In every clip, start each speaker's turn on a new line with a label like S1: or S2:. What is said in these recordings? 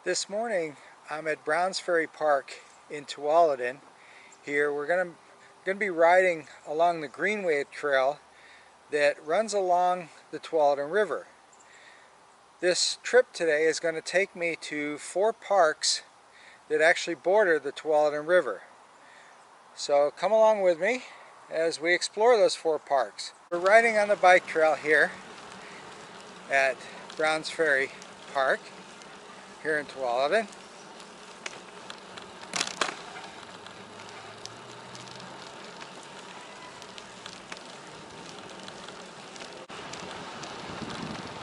S1: This morning I'm at Browns Ferry Park in Tualatin. Here we're going to be riding along the Greenway Trail that runs along the Tualatin River. This trip today is going to take me to 4 parks that actually border the Tualatin River. So come along with me as we explore those 4 parks. We're riding on the bike trail here at Browns Ferry Park here in Tualatin.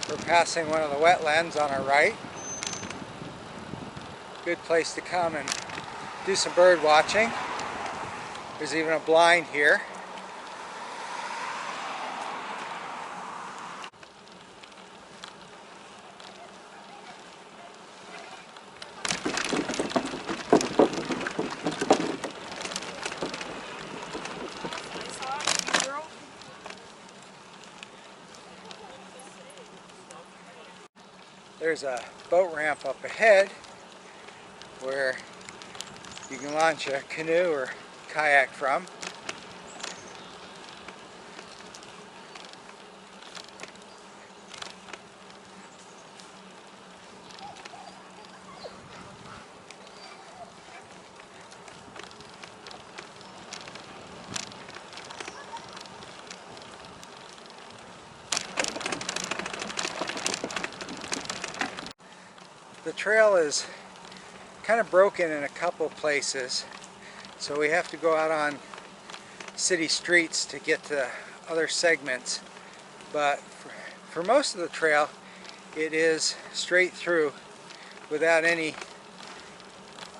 S1: We're passing one of the wetlands on our right. Good place to come and do some bird watching. There's even a blind here. There's a boat ramp up ahead where you can launch a canoe or kayak from. The trail is kind of broken in a couple places, so we have to go out on city streets to get to other segments. But for most of the trail, it is straight through without any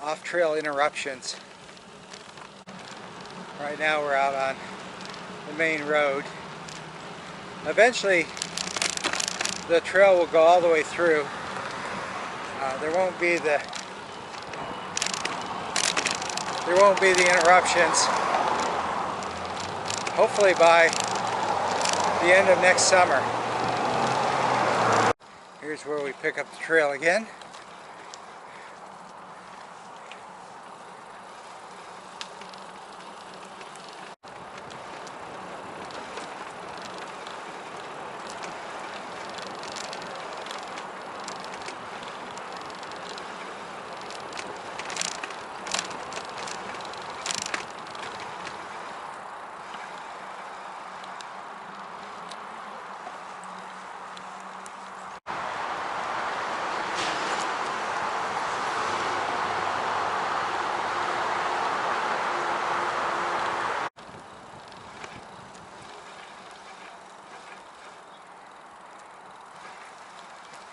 S1: off-trail interruptions. Right now we're out on the main road. Eventually the trail will go all the way through. There won't be the interruptions. Hopefully by the end of next summer. Here's where we pick up the trail again.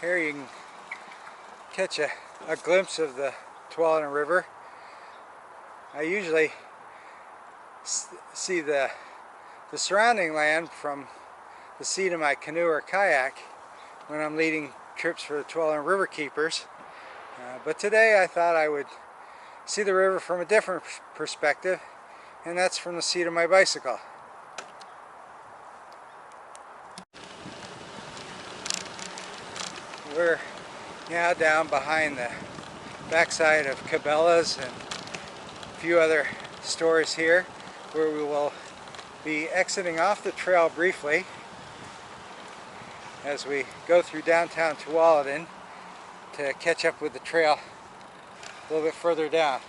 S1: Here you can catch a glimpse of the Tualatin River. I usually see the surrounding land from the seat of my canoe or kayak when I'm leading trips for the Tualatin River Keepers. But today I thought I would see the river from a different perspective, and that's from the seat of my bicycle. We're now down behind the backside of Cabela's and a few other stores here, where we will be exiting off the trail briefly as we go through downtown Tualatin to catch up with the trail a little bit further down.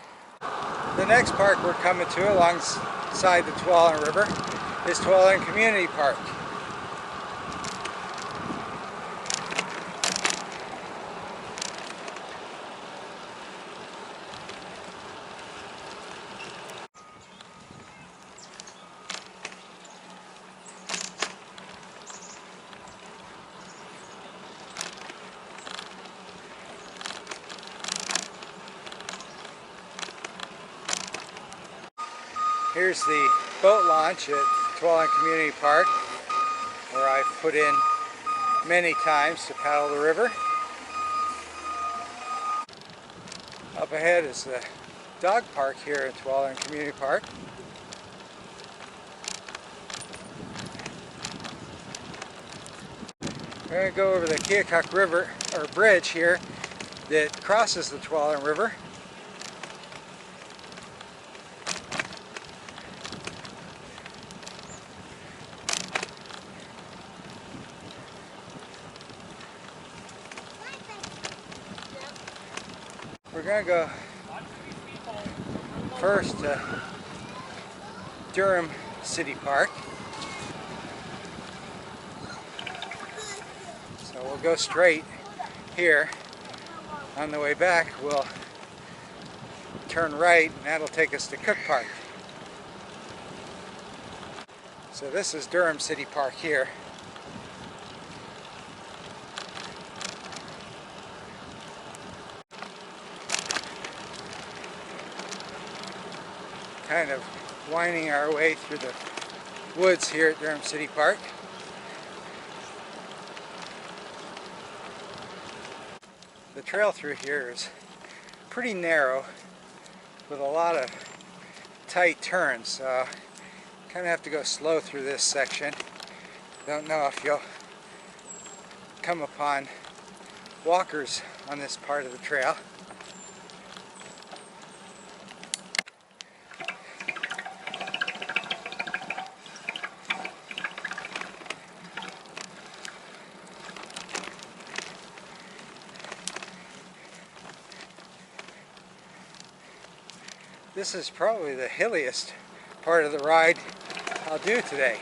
S1: The next park we're coming to alongside the Tualatin River is Tualatin Community Park. Here's the boat launch at Tualatin Community Park, where I've put in many times to paddle the river. Up ahead is the dog park here at Tualatin Community Park. We're going to go over the Keokuk River, or bridge here, that crosses the Tualatin River. We're going to go first to Durham City Park. So we'll go straight here. On the way back, we'll turn right, and that'll take us to Cook Park. So this is Durham City Park here. Kind of winding our way through the woods here at Durham City Park. The trail through here is pretty narrow with a lot of tight turns, so kind of have to go slow through this section. Don't know if you'll come upon walkers on this part of the trail. This is probably the hilliest part of the ride I'll do today.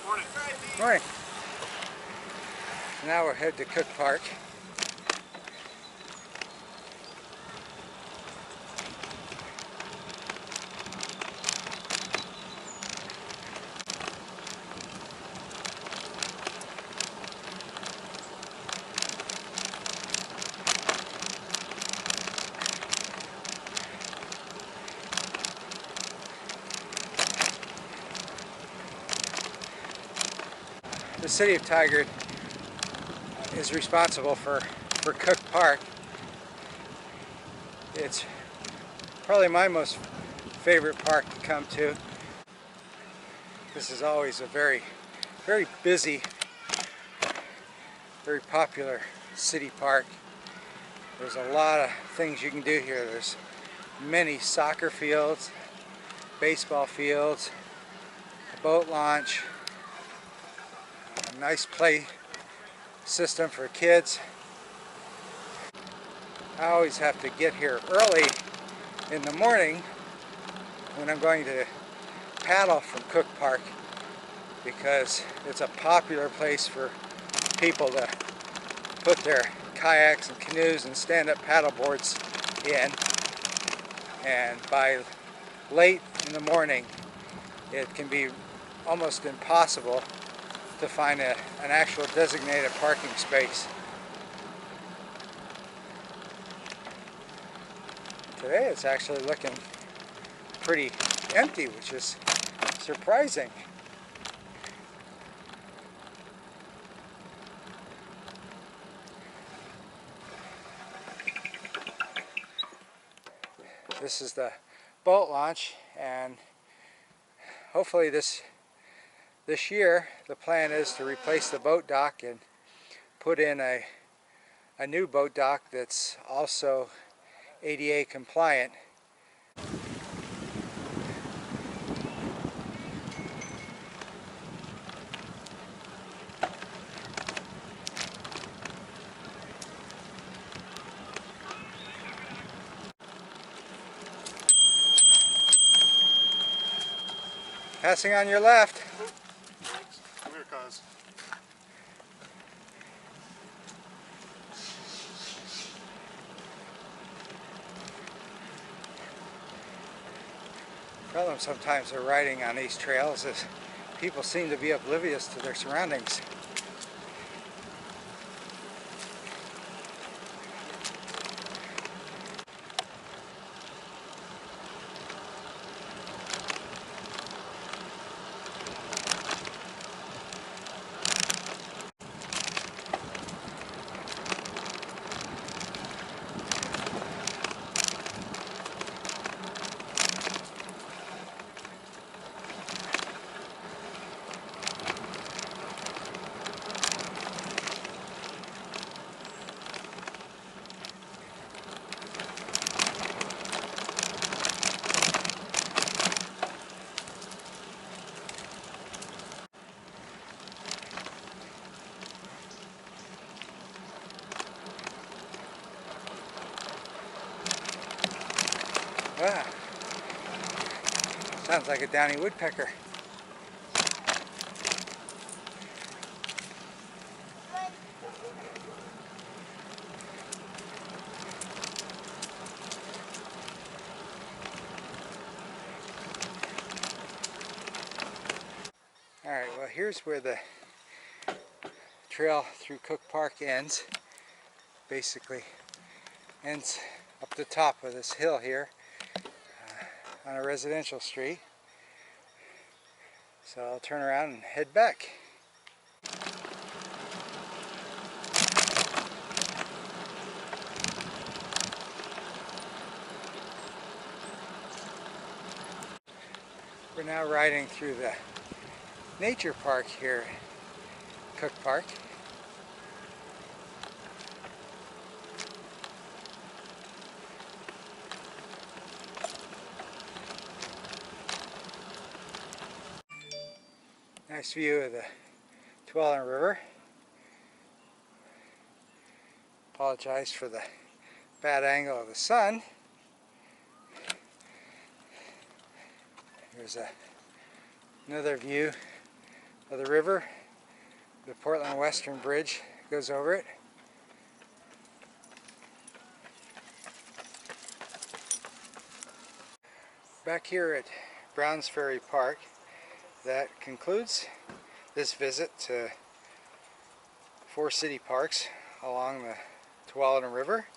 S2: Morning.
S1: Morning. Now we're headed to Cook Park. The city of Tigard is responsible for Cook Park. It's probably my most favorite park to come to. This is always a very busy, very popular city park. There's a lot of things you can do here. There's many soccer fields, baseball fields, a boat launch, a nice play system for kids. I always have to get here early in the morning when I'm going to paddle from Cook Park, because it's a popular place for people to put their kayaks and canoes and stand-up paddle boards in. And by late in the morning, it can be almost impossible to find an actual designated parking space. Today it's actually looking pretty empty, which is surprising. This is the boat launch, and hopefully this year the plan is to replace the boat dock and put in a new boat dock that's also ADA compliant. Passing on your left.
S2: Come here, cuz.
S1: Problem sometimes they're riding on these trails is people seem to be oblivious to their surroundings. Sounds like a downy woodpecker. Alright, well here's where the trail through Cook Park ends. Basically ends up the top of this hill here on a residential street. So I'll turn around and head back. We're now riding through the nature park here at Cook Park. Nice view of the Tualatin River. Apologize for the bad angle of the sun. Here's another view of the river. The Portland Western Bridge goes over it. Back here at Browns Ferry Park, that concludes this visit to 4 city parks along the Tualatin River.